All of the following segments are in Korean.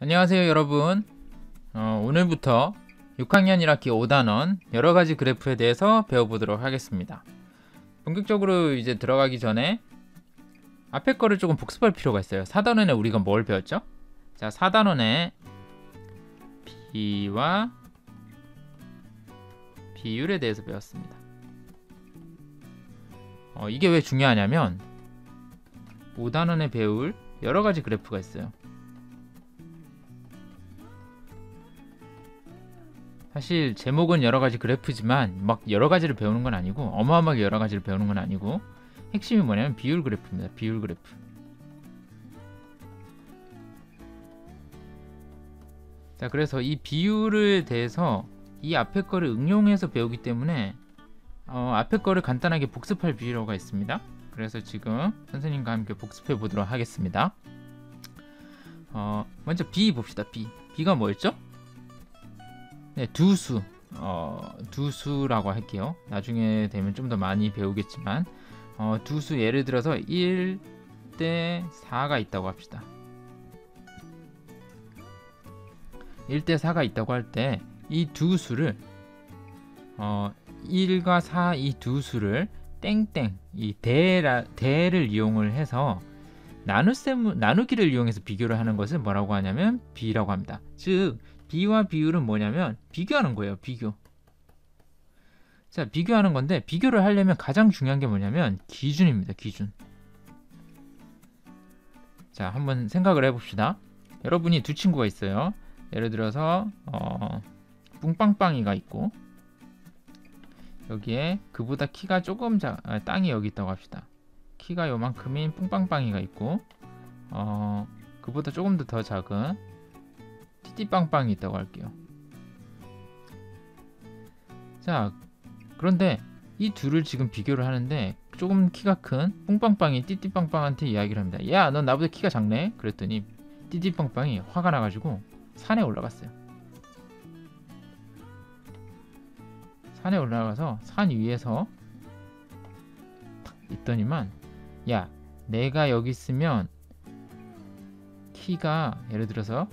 안녕하세요 여러분. 오늘부터 6학년 1학기 5단원 여러가지 그래프에 대해서 배워보도록 하겠습니다. 본격적으로 이제 들어가기 전에 앞에 거를 조금 복습할 필요가 있어요. 4단원에 우리가 뭘 배웠죠? 자, 4단원에 비와 비율에 대해서 배웠습니다. 이게 왜 중요하냐면 5단원에 배울 여러가지 그래프가 있어요. 사실 제목은 여러가지 그래프지만 막 여러가지를 배우는 건 아니고 어마어마하게 여러가지를 배우는 건 아니고 핵심이 뭐냐면 비율 그래프입니다. 비율 그래프. 자, 그래서 이 비율에 대해서 이 앞에 거를 응용해서 배우기 때문에 앞에 거를 간단하게 복습할 필요가 있습니다. 그래서 지금 선생님과 함께 복습해 보도록 하겠습니다. 먼저 B 봅시다. B가 뭐였죠? 네, 두수라고 할게요. 나중에 되면 좀 더 많이 배우겠지만 두수 예를 들어서 1대 4가 있다고 합시다. 1대 4가 있다고 할 때 이 두 수를 1과 4 이 두 수를 땡땡 이 대를 이용을 해서 나누기를 이용해서 비교를 하는 것을 뭐라고 하냐면 B라고 합니다. 즉 B와 비율은 뭐냐면 비교하는 거예요. 비교. 자, 비교하는 건데 비교를 하려면 가장 중요한 게 뭐냐면 기준입니다. 기준. 자, 한번 생각을 해봅시다. 여러분이 두 친구가 있어요. 예를 들어서 뿡빵빵이가 있고 여기에 그보다 키가 조금 땅이 여기 있다고 합시다. 키가 요만큼인 뿡빵빵이가 있고 그보다 조금 더 작은 띠띠빵빵이 있다고 할게요. 자, 그런데 이 둘을 지금 비교를 하는데 조금 키가 큰 뿡빵빵이 띠띠빵빵한테 이야기를 합니다. 야, 넌 나보다 키가 작네? 그랬더니 띠띠빵빵이 화가 나가지고 산에 올라갔어요. 산에 올라가서 산 위에서 탁 있더니만 야, 내가 여기 있으면 키가 예를 들어서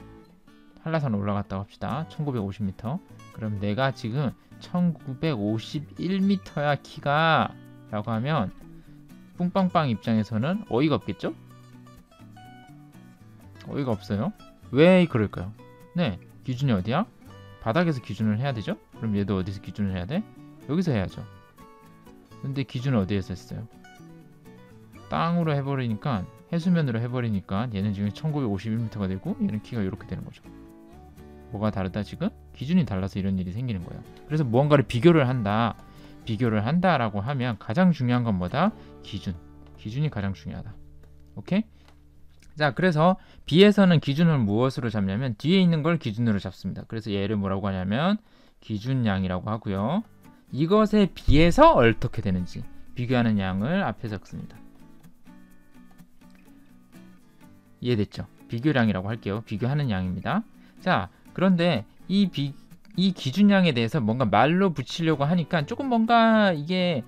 한라산 올라갔다고 합시다. 1950m. 그럼 내가 지금 1951m야 키가 라고 하면 뿡빵빵 입장에서는 어이가 없겠죠? 어이가 없어요. 왜 그럴까요? 네, 기준이 어디야? 바닥에서 기준을 해야 되죠? 그럼 얘도 어디서 기준을 해야 돼? 여기서 해야죠. 근데 기준을 어디에서 했어요? 땅으로 해버리니까 해수면으로 해버리니까 얘는 지금 1951m가 되고 얘는 키가 이렇게 되는 거죠. 뭐가 다르다 지금? 기준이 달라서 이런 일이 생기는 거예요. 그래서 무언가를 비교를 한다라고 하면 가장 중요한 건 뭐다? 기준이 가장 중요하다. 오케이? 자, 그래서 B에서는 기준을 무엇으로 잡냐면 뒤에 있는 걸 기준으로 잡습니다. 그래서 얘를 뭐라고 하냐면 기준량이라고 하고요. 이것에 비해서 어떻게 되는지 비교하는 양을 앞에 적습니다. 이해됐죠? 비교량이라고 할게요. 비교하는 양입니다. 자, 그런데 이 기준량에 대해서 뭔가 말로 붙이려고 하니까 조금 뭔가 이게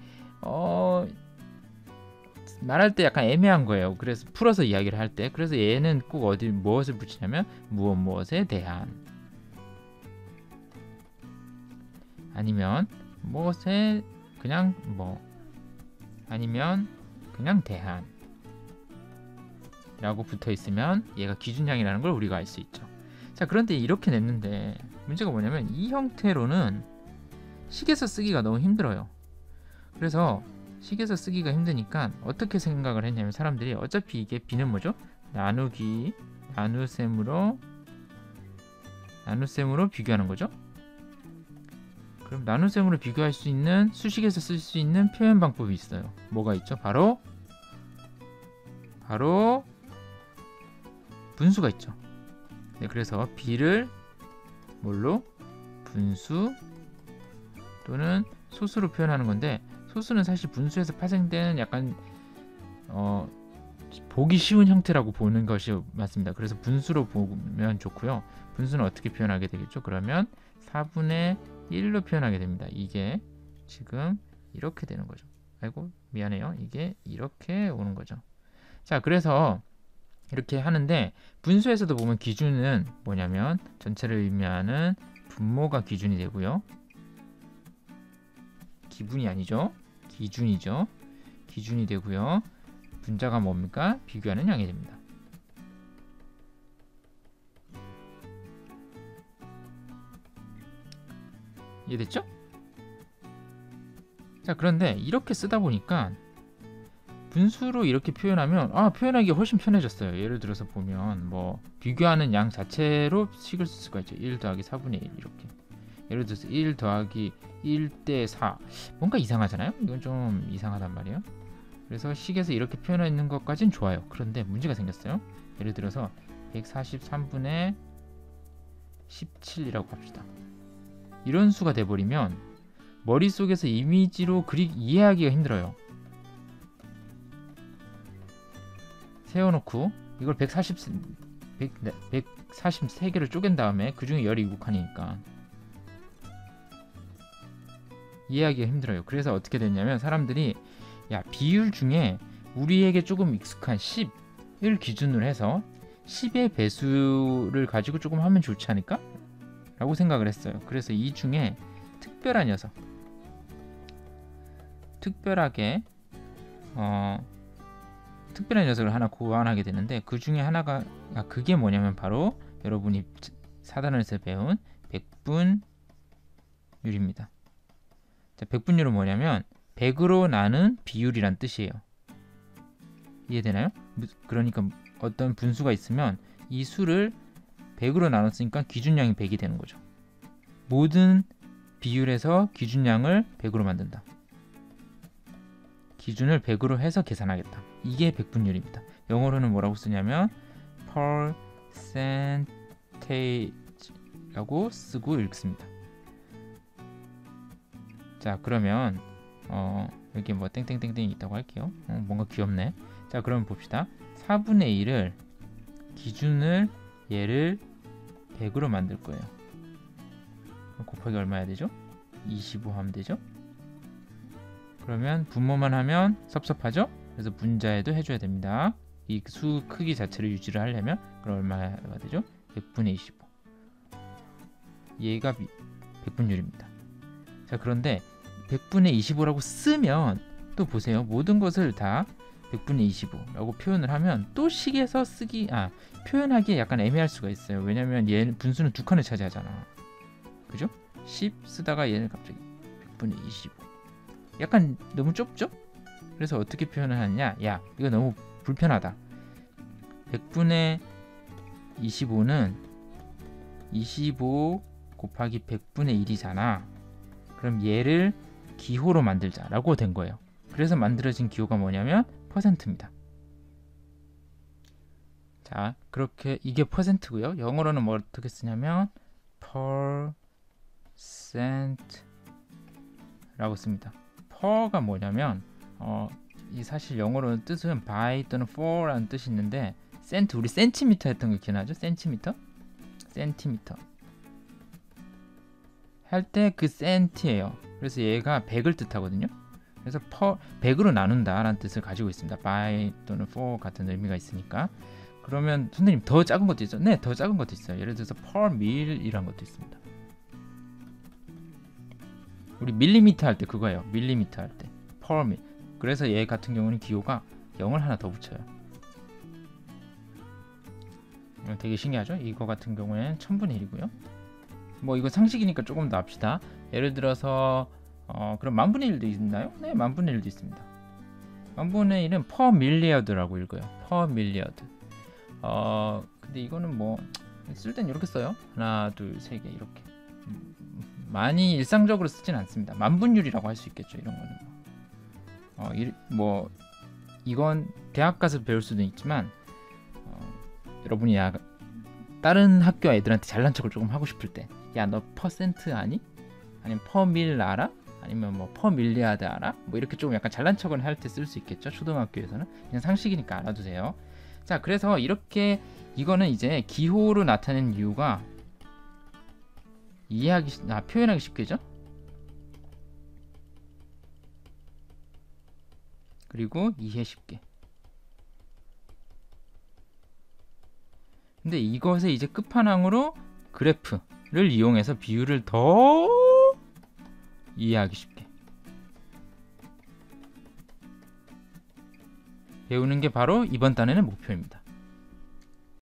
말할 때 약간 애매한 거예요. 그래서 풀어서 이야기를 할 때 그래서 얘는 꼭 무엇을 붙이냐면 무엇에 대한 아니면 무엇에 그냥 아니면 그냥 대한 라고 붙어 있으면 얘가 기준량이라는 걸 우리가 알 수 있죠. 자, 그런데 이렇게 냈는데 문제가 뭐냐면 이 형태로는 식에서 쓰기가 너무 힘들어요. 그래서 식에서 쓰기가 힘드니까 어떻게 생각을 했냐면 사람들이 어차피 이게 B는 뭐죠? 나누셈으로 비교하는 거죠. 그럼 나누셈으로 비교할 수 있는 수식에서 쓸 수 있는 표현 방법이 있어요. 뭐가 있죠? 바로 분수가 있죠. 네, 그래서 B를 뭘로? 분수 또는 소수로 표현하는 건데 소수는 사실 분수에서 파생되는 약간 보기 쉬운 형태라고 보는 것이 맞습니다. 그래서 분수로 보면 좋고요. 분수는 어떻게 표현하게 되겠죠? 그러면 4분의 1로 표현하게 됩니다. 이게 지금 이렇게 되는 거죠. 아이고 미안해요. 이게 이렇게 오는 거죠. 자, 그래서 이렇게 하는데 분수에서도 보면 기준은 뭐냐면 전체를 의미하는 분모가 기준이 되고요. 기분이 아니죠. 기준이죠. 기준이 되고요. 분자가 뭡니까? 비교하는 양이 됩니다. 이해됐죠? 자, 그런데 이렇게 쓰다 보니까 분수로 이렇게 표현하면 표현하기 훨씬 편해졌어요. 예를 들어서 보면 뭐 비교하는 양 자체로 식을 쓸 수가 있죠. 1 더하기 4분의 1 이렇게. 예를 들어서 1 더하기 1대 4 뭔가 이상하잖아요. 이건 좀 이상하단 말이에요. 그래서 식에서 이렇게 표현해 있는 것까진 좋아요. 그런데 문제가 생겼어요. 예를 들어서 143분의 17이라고 합시다. 이런 수가 돼버리면 머릿속에서 이미지로 이해하기가 힘들어요. 세워놓고 이걸 143개를 쪼갠 다음에 그 중에 열이 이국하니까 이해하기가 힘들어요. 그래서 어떻게 됐냐면 사람들이 비율 중에 우리에게 조금 익숙한 10을 기준으로 해서 10의 배수를 가지고 조금 하면 좋지 않을까? 라고 생각을 했어요. 그래서 이 중에 특별한 녀석, 특별한 녀석을 하나 고안하게 되는데 그 중에 하나가 그게 뭐냐면 바로 여러분이 사단원에서 배운 백분율입니다. 자, 백분율은 뭐냐면 100으로 나눈 비율이란 뜻이에요. 이해되나요? 그러니까 어떤 분수가 있으면 이 수를 100으로 나눴으니까 기준량이 100이 되는 거죠. 모든 비율에서 기준량을 100으로 만든다. 기준을 100으로 해서 계산하겠다. 이게 백분율입니다. 영어로는 뭐라고 쓰냐면 percentage라고 쓰고 읽습니다. 자, 그러면 여기 뭐 땡땡땡땡이 있다고 할게요. 뭔가 귀엽네. 자, 그럼 봅시다. 4분의 1을 기준을 얘를 100으로 만들 거예요. 곱하기 얼마야 되죠? 25 하면 되죠? 그러면 분모만 하면 섭섭하죠? 그래서 분자에도 해줘야 됩니다. 이 수 크기 자체를 유지를 하려면 그럼 얼마가 되죠? 100분의 25. 얘가 백분율입니다. 자, 그런데 100분의 25라고 쓰면 또 보세요. 모든 것을 다 100분의 25라고 표현을 하면 또 식에서 표현하기에 약간 애매할 수가 있어요. 왜냐면 얘는 분수는 두 칸을 차지하잖아. 그죠? 10 쓰다가 얘는 갑자기 100분의 25. 약간 너무 좁죠? 그래서 어떻게 표현을 하느냐? 이거 너무 불편하다. 100분의 25는 25 곱하기 100분의 1이잖아. 그럼 얘를 기호로 만들자라고 된 거예요. 그래서 만들어진 기호가 뭐냐면 퍼센트입니다. 자, 그렇게 이게 퍼센트고요. 영어로는 뭐 어떻게 쓰냐면 percent라고 씁니다. per가 뭐냐면 이 사실 영어로는 뜻은 by 또는 for라는 뜻이 있는데 센트, 우리 센티미터 했던 거 기억나죠? 센티미터 할 때 그 센트예요. 그래서 얘가 100을 뜻하거든요. 그래서 100으로 나눈다 라는 뜻을 가지고 있습니다. by 또는 for 같은 의미가 있으니까. 그러면 선생님 더 작은 것도 있어요? 네, 더 작은 것도 있어요. 예를 들어서 per mill이라는 것도 있습니다. 우리 밀리미터 할 때 그거예요. 밀리미터 할 때 per mil. 그래서 얘 같은 경우는 기호가 0을 하나 더 붙여요. 되게 신기하죠? 이거 같은 경우에는 1000분의 1이고요. 뭐 이거 상식이니까 조금 더 합시다. 예를 들어서 그럼 만분의 1도 있나요? 네, 만분의 1도 있습니다. 만분의 1은 per milliard라고 읽어요. per milliard. 근데 이거는 뭐 쓸 땐 이렇게 써요. 하나, 둘, 세 개 이렇게. 많이 일상적으로 쓰진 않습니다. 만분율이라고 할 수 있겠죠. 이런 거는 이건 대학 가서 배울 수도 있지만 여러분이 다른 학교 애들한테 잘난 척을 조금 하고 싶을 때, 너 퍼센트 아니? 아니면 퍼밀 알아? 아니면 뭐 퍼밀리아드 알아? 뭐 이렇게 조금 약간 잘난 척을 할 때 쓸 수 있겠죠. 초등학교에서는 그냥 상식이니까 알아두세요. 자, 그래서 이렇게 이거는 이제 기호로 나타낸 이유가 표현하기 쉽게죠. 그리고 이해 쉽게. 근데 이것의 이제 끝판왕으로 그래프를 이용해서 비율을 더 이해하기 쉽게 배우는 게 바로 이번 단에는 목표입니다.